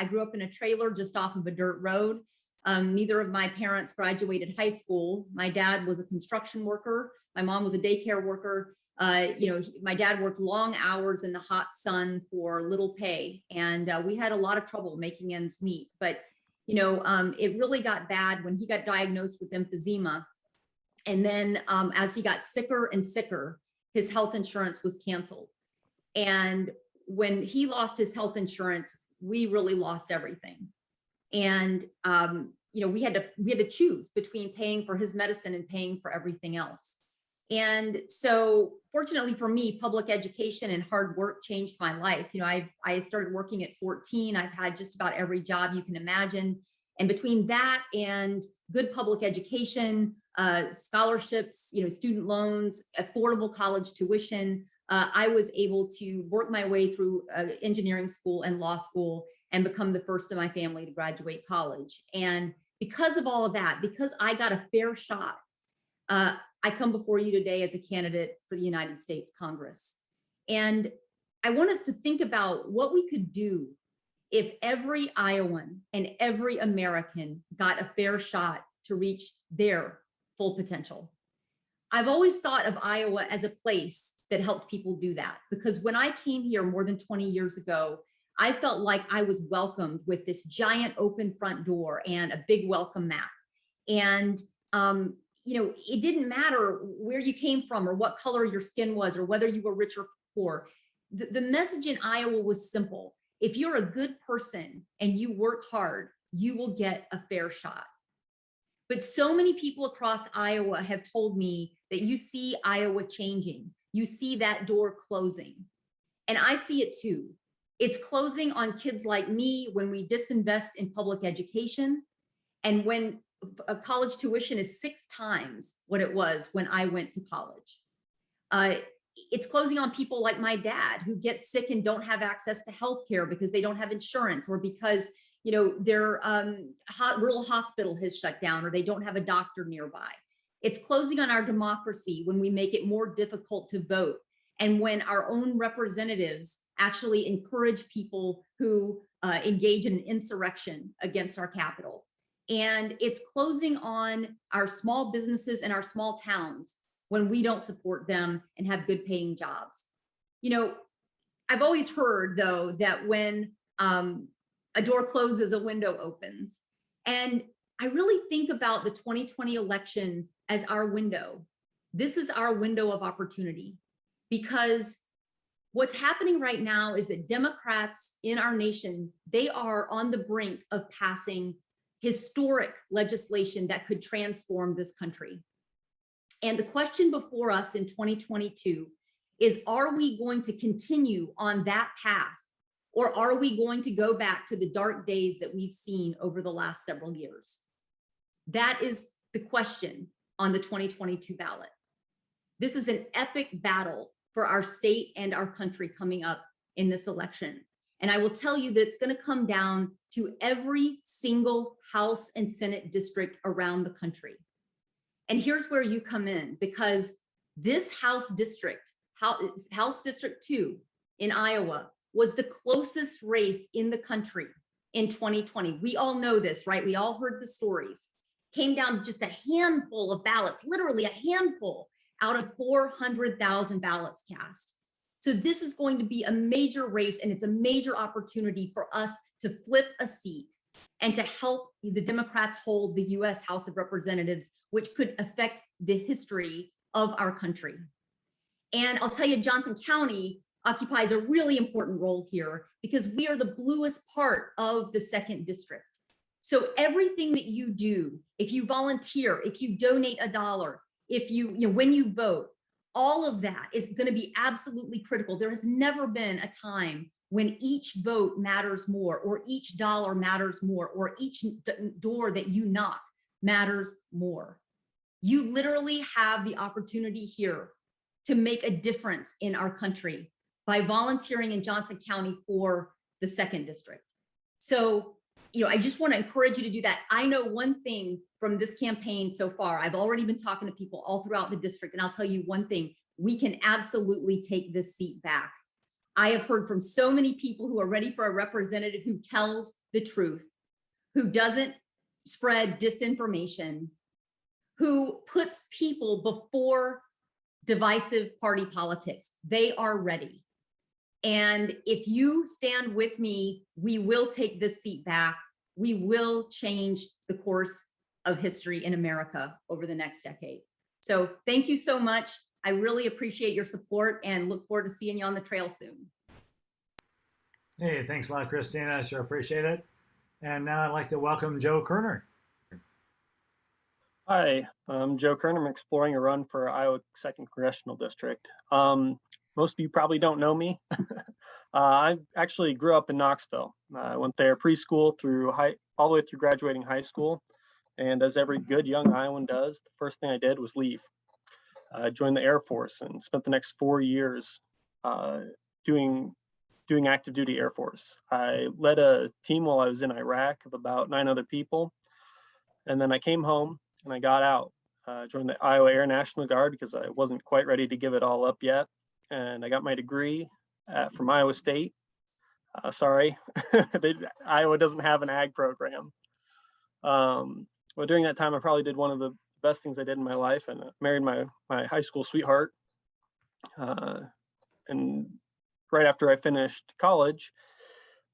grew up in a trailer just off of a dirt road. Neither of my parents graduated high school. My dad was a construction worker. My mom was a daycare worker. My dad worked long hours in the hot sun for little pay, and we had a lot of trouble making ends meet. But it really got bad when he got diagnosed with emphysema. And then as he got sicker and sicker, his health insurance was canceled. And when he lost his health insurance, we really lost everything. And, we had to choose between paying for his medicine and paying for everything else. And so fortunately for me, public education and hard work changed my life. I started working at 14. I've had just about every job you can imagine. And between that and good public education, scholarships, student loans, affordable college tuition, I was able to work my way through engineering school and law school and become the first in my family to graduate college. And because of all of that, because I got a fair shot, I come before you today as a candidate for the United States Congress. And I want us to think about what we could do if every Iowan and every American got a fair shot to reach their full potential. I've always thought of Iowa as a place that helped people do that, because when I came here more than 20 years ago, I felt like I was welcomed with this giant open front door and a big welcome mat. And it didn't matter where you came from or what color your skin was or whether you were rich or poor. The message in Iowa was simple. If you're a good person and you work hard, you will get a fair shot. But so many people across Iowa have told me that you see Iowa changing. You see that door closing. And I see it too. It's closing on kids like me when we disinvest in public education and when a college tuition is 6 times what it was when I went to college. It's closing on people like my dad who get sick and don't have access to healthcare because they don't have insurance or because their rural hospital has shut down or they don't have a doctor nearby. It's closing on our democracy when we make it more difficult to vote and when our own representatives actually encourage people who engage in an insurrection against our capital. And it's closing on our small businesses and our small towns when we don't support them and have good paying jobs. I've always heard though, that when a door closes, a window opens. And I really think about the 2020 election as our window. This is our window of opportunity because what's happening right now is that Democrats in our nation, they are on the brink of passing historic legislation that could transform this country. And the question before us in 2022 is, are we going to continue on that path? Or are we going to go back to the dark days that we've seen over the last several years? That is the question on the 2022 ballot. This is an epic battle for our state and our country coming up in this election. And I will tell you that it's going to come down to every single House and Senate district around the country. And here's where you come in, because this House District, House District 2 in Iowa, was the closest race in the country in 2020. We all know this, right? We all heard the stories. Came down to just a handful of ballots, literally a handful out of 400,000 ballots cast. So this is going to be a major race, and it's a major opportunity for us to flip a seat and to help the Democrats hold the US House of Representatives, which could affect the history of our country. And I'll tell you, Johnson County occupies a really important role here because we are the bluest part of the 2nd district. So everything that you do, if you volunteer, if you donate $1, if when you vote, all of that is going to be absolutely critical. There has never been a time when each vote matters more, or each dollar matters more, or each door that you knock matters more. You literally have the opportunity here to make a difference in our country by volunteering in Johnson County for the 2nd district. So, I just want to encourage you to do that. I know one thing from this campaign so far. I've already been talking to people all throughout the district, and I'll tell you one thing: we can absolutely take this seat back. I have heard from so many people who are ready for a representative who tells the truth, who doesn't spread disinformation, who puts people before divisive party politics. They are ready. And if you stand with me, we will take this seat back. We will change the course of history in America over the next decade. So thank you so much. I really appreciate your support and look forward to seeing you on the trail soon. Hey, thanks a lot, Christina. I sure appreciate it. And now I'd like to welcome Joe Kerner. Hi, I'm Joe Kerner. I'm exploring a run for Iowa 2nd Congressional District. Most of you probably don't know me. I actually grew up in Knoxville. I went there preschool through all the way through graduating high school. And as every good young Iowan does, the first thing I did was leave. I joined the Air Force and spent the next 4 years doing active duty Air Force. I led a team while I was in Iraq of about 9 other people. And then I came home and I got out. Joined the Iowa Air National Guard because I wasn't quite ready to give it all up yet. And I got my degree from Iowa State. Sorry, Iowa doesn't have an ag program. Well, during that time, I probably did one of the best things I did in my life, and married my high school sweetheart. And right after I finished college,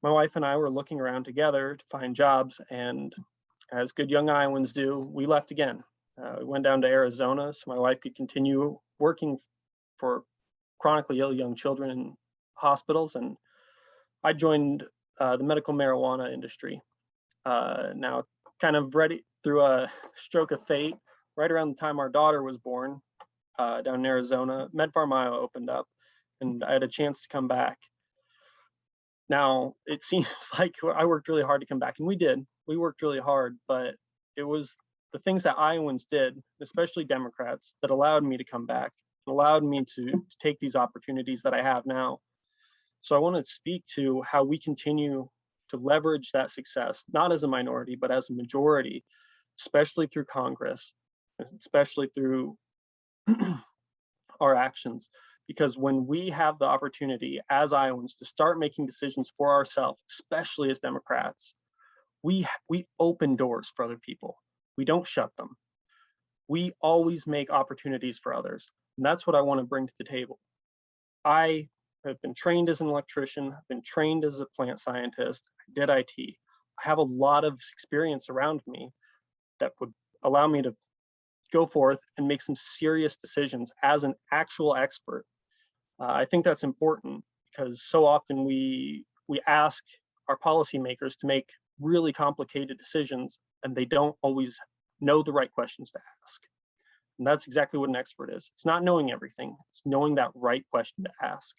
my wife and I were looking around together to find jobs. And as good young Iowans do, we left again. We went down to Arizona so my wife could continue working for chronically ill young children in hospitals. And I joined the medical marijuana industry. Now, kind of ready through a stroke of fate, right around the time our daughter was born, down in Arizona, MedFarm Iowa opened up, and I had a chance to come back. Now, it seems like I worked really hard to come back, and we did. We worked really hard, but it was the things that Iowans did, especially Democrats, that allowed me to come back, allowed me to take these opportunities that I have now. So I want to speak to how we continue to leverage that success, not as a minority, but as a majority, especially through Congress, especially through our actions. Because when we have the opportunity as Iowans to start making decisions for ourselves, especially as Democrats, we open doors for other people. We don't shut them. We always make opportunities for others. And that's what I want to bring to the table. I have been trained as an electrician, I've been trained as a plant scientist, I did IT. I have a lot of experience around me that would allow me to go forth and make some serious decisions as an actual expert. I think that's important because so often we ask our policymakers to make really complicated decisions and they don't always know the right questions to ask. And that's exactly what an expert is. It's not knowing everything, it's knowing that right question to ask.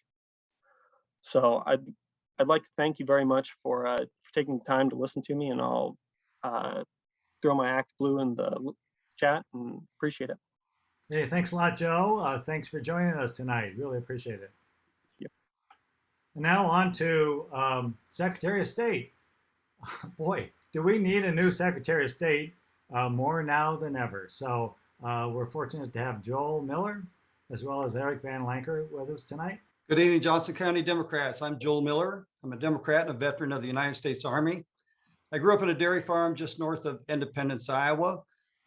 So I'd like to thank you very much for taking the time to listen to me, and I'll throw my act blue in the chat and appreciate it. Hey, thanks a lot, Joe. Thanks for joining us tonight. Really appreciate it. Yep. And now on to Secretary of State. Boy, do we need a new Secretary of State more now than ever. So we're fortunate to have Joel Miller as well as Eric Van Lancker with us tonight. Good evening, Johnson County Democrats. I'm Joel Miller. I'm a Democrat and a veteran of the United States Army. I grew up in a dairy farm just north of Independence, Iowa.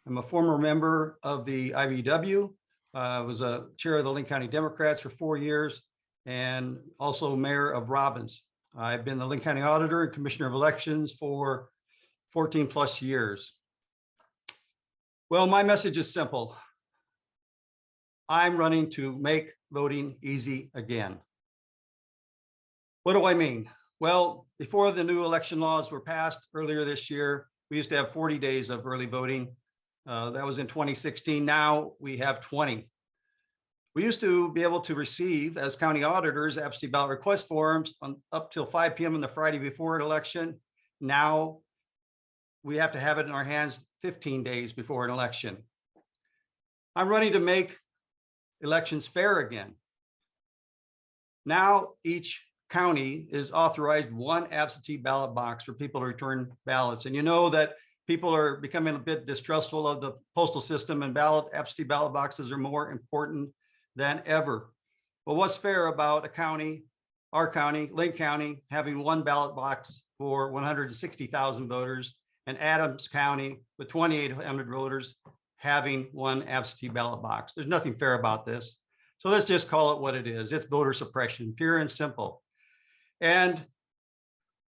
I'm a former member of the IBEW. I was a chair of the Linn County Democrats for 4 years and also mayor of Robbins. I've been the Linn County Auditor and Commissioner of Elections for 14 plus years. Well, my message is simple. I'm running to make voting easy again. What do I mean? Well, before the new election laws were passed earlier this year, we used to have 40 days of early voting. That was in 2016. Now we have 20. We used to be able to receive, as county auditors, absentee ballot request forms up till 5 p.m. on the Friday before an election. Now we have to have it in our hands 15 days before an election. I'm running to make elections fair again. Now each county is authorized one absentee ballot box for people to return ballots. And you know that people are becoming a bit distrustful of the postal system, and absentee ballot boxes are more important than ever. But what's fair about a county, our county, Linn County, having one ballot box for 160,000 voters, and Adams County with 2,800 voters having one absentee ballot box? There's nothing fair about this. So let's just call it what it is. It's voter suppression, pure and simple. And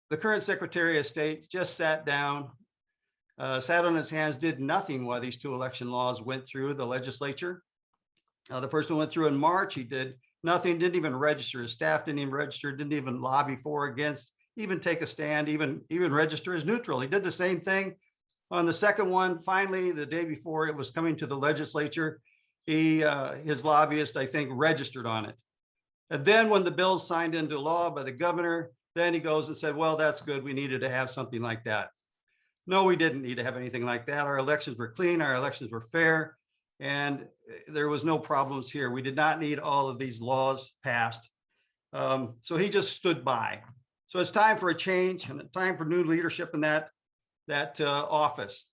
the current Secretary of State just sat down, sat on his hands, did nothing while these two election laws went through the legislature. The first one went through in March. He did nothing, didn't even register. His staff didn't even register, didn't even lobby for or against, even take a stand, even register as neutral. He did the same thing on the second one. Finally, the day before it was coming to the legislature, his lobbyist, I think, registered on it. And then when the bill's signed into law by the governor, then he goes and said, well, that's good. We needed to have something like that. No, we didn't need to have anything like that. Our elections were clean. Our elections were fair. And there was no problems here. We did not need all of these laws passed. So he just stood by. So it's time for a change and time for new leadership in that office.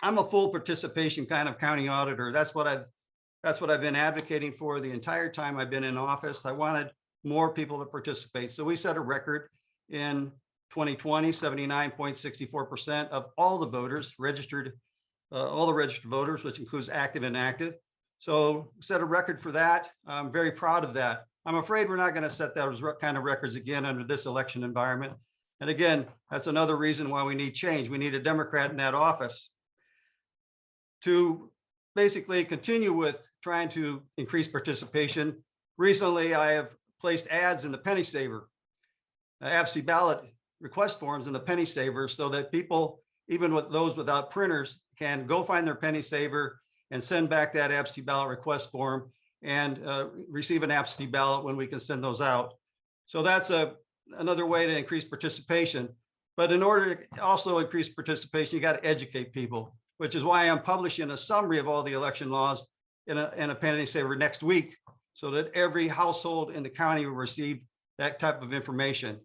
I'm a full participation kind of county auditor. That's what I've been advocating for the entire time I've been in office. I wanted more people to participate. So we set a record in 2020, 79.64% of all the voters registered, all the registered voters, which includes active and inactive. So set a record for that. I'm very proud of that. I'm afraid we're not going to set those kind of records again under this election environment. And again, that's another reason why we need change. We need a Democrat in that office. to basically continue with trying to increase participation. Recently, I have placed ads in the Penny Saver, absentee ballot request forms in the Penny Saver, so that people, even with those without printers, can go find their Penny Saver and send back that absentee ballot request form and receive an absentee ballot when we can send those out. So that's another way to increase participation. But in order to also increase participation, you got to educate people, which is why I'm publishing a summary of all the election laws in a Penny Saver next week, so that every household in the county will receive that type of information.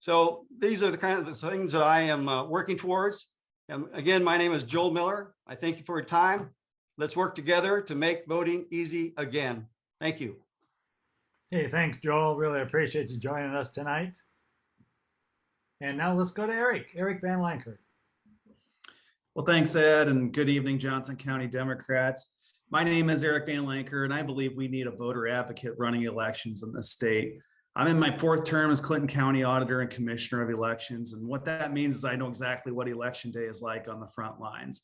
So these are the kind of things that I am working towards. And again, my name is Joel Miller. I thank you for your time. Let's work together to make voting easy again. Thank you. Hey, thanks, Joel. Really appreciate you joining us tonight. And now let's go to Eric Van Lancker. Well, thanks, Ed, and good evening, Johnson County Democrats. My name is Eric Van Lancker, and I believe we need a voter advocate running elections in this state. I'm in my 4th term as Clinton County Auditor and Commissioner of Elections. And what that means is I know exactly what election day is like on the front lines.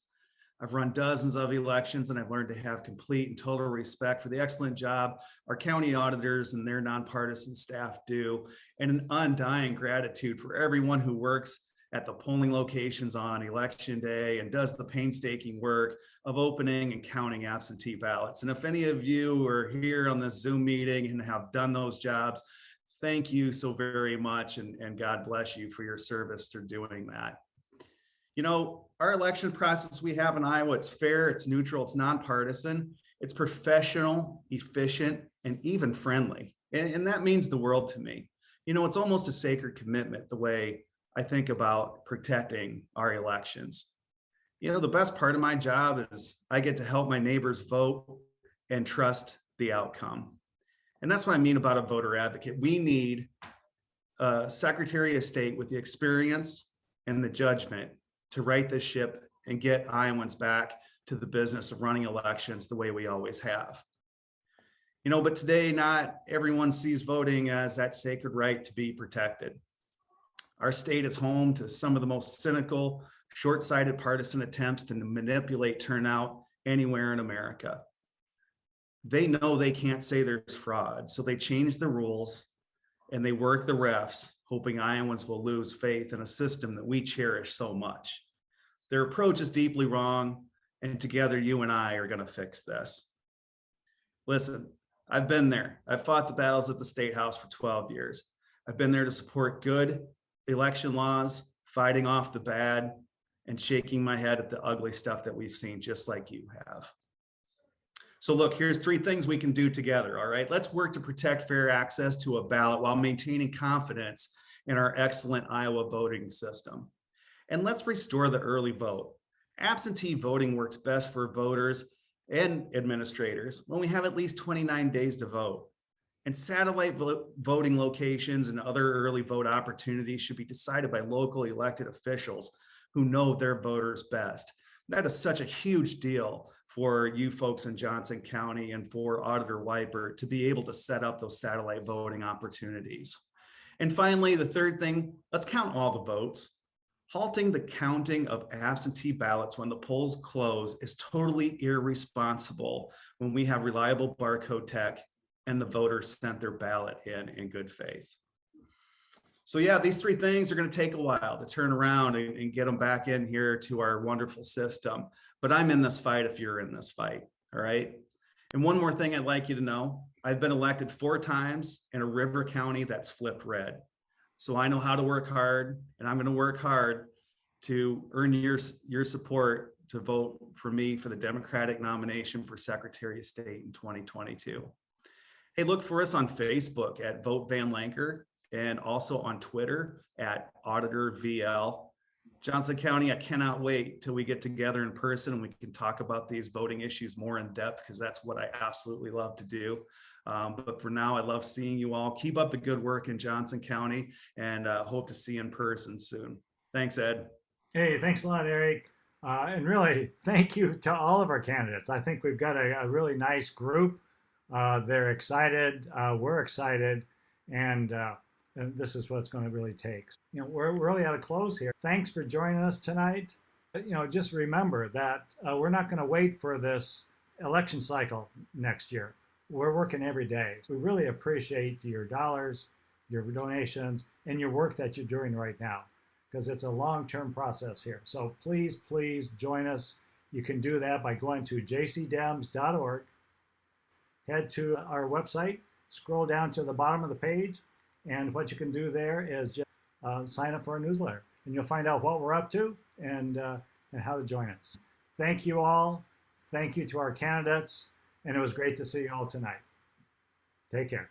I've run dozens of elections, and I've learned to have complete and total respect for the excellent job our county auditors and their nonpartisan staff do, and an undying gratitude for everyone who works at the polling locations on election day and does the painstaking work of opening and counting absentee ballots. And if any of you are here on this Zoom meeting and have done those jobs, thank you so very much, and God bless you for your service through doing that. You know, our election process we have in Iowa, it's fair, it's neutral, it's nonpartisan, it's professional, efficient, and even friendly. And that means the world to me. You know, it's almost a sacred commitment the way I think about protecting our elections. You know, the best part of my job is I get to help my neighbors vote and trust the outcome. And that's what I mean about a voter advocate. We need a Secretary of State with the experience and the judgment to right this ship and get Iowans back to the business of running elections the way we always have. You know, but today, not everyone sees voting as that sacred right to be protected. Our state is home to some of the most cynical, short-sighted partisan attempts to manipulate turnout anywhere in America. They know they can't say there's fraud, so they change the rules and they work the refs, hoping Iowans will lose faith in a system that we cherish so much. Their approach is deeply wrong, and together you and I are going to fix this. Listen, I've been there. I've fought the battles at the State House for 12 years. I've been there to support good election laws, fighting off the bad, and shaking my head at the ugly stuff that we've seen, just like you have. So look, here's 3 things we can do together, all right? Let's work to protect fair access to a ballot while maintaining confidence in our excellent Iowa voting system. And let's restore the early vote. Absentee voting works best for voters and administrators when we have at least 29 days to vote. And satellite voting locations and other early vote opportunities should be decided by local elected officials who know their voters best. That is such a huge deal for you folks in Johnson County and for Auditor Wilburn to be able to set up those satellite voting opportunities. And finally, the 3rd thing, let's count all the votes. Halting the counting of absentee ballots when the polls close is totally irresponsible when we have reliable barcode tech and the voters sent their ballot in good faith. So yeah, these 3 things are going to take a while to turn around and get them back in here to our wonderful system. But I'm in this fight if you're in this fight, all right? And one more thing I'd like you to know, I've been elected 4 times in a river county that's flipped red. So I know how to work hard, and I'm going to work hard to earn your support to vote for me for the Democratic nomination for Secretary of State in 2022. Hey, look for us on Facebook at Vote Van Lancker and also on Twitter at Auditor VL. Johnson County, I cannot wait till we get together in person and we can talk about these voting issues more in depth, because that's what I absolutely love to do. But for now, I love seeing you all. Keep up the good work in Johnson County, and hope to see you in person soon. Thanks, Ed. Hey, thanks a lot, Eric. And really, thank you to all of our candidates. I think we've got a really nice group. They're excited. We're excited. And this is what it's going to really take. You know, we're really at a close here. Thanks for joining us tonight. Just remember that we're not going to wait for this election cycle next year. We're working every day. So we really appreciate your dollars, your donations, and your work that you're doing right now, because it's a long-term process here. So please, please join us. You can do that by going to jcdems.org, head to our website, scroll down to the bottom of the page, and what you can do there is just sign up for our newsletter, and you'll find out what we're up to and how to join us. Thank you all. Thank you to our candidates, and it was great to see you all tonight. Take care.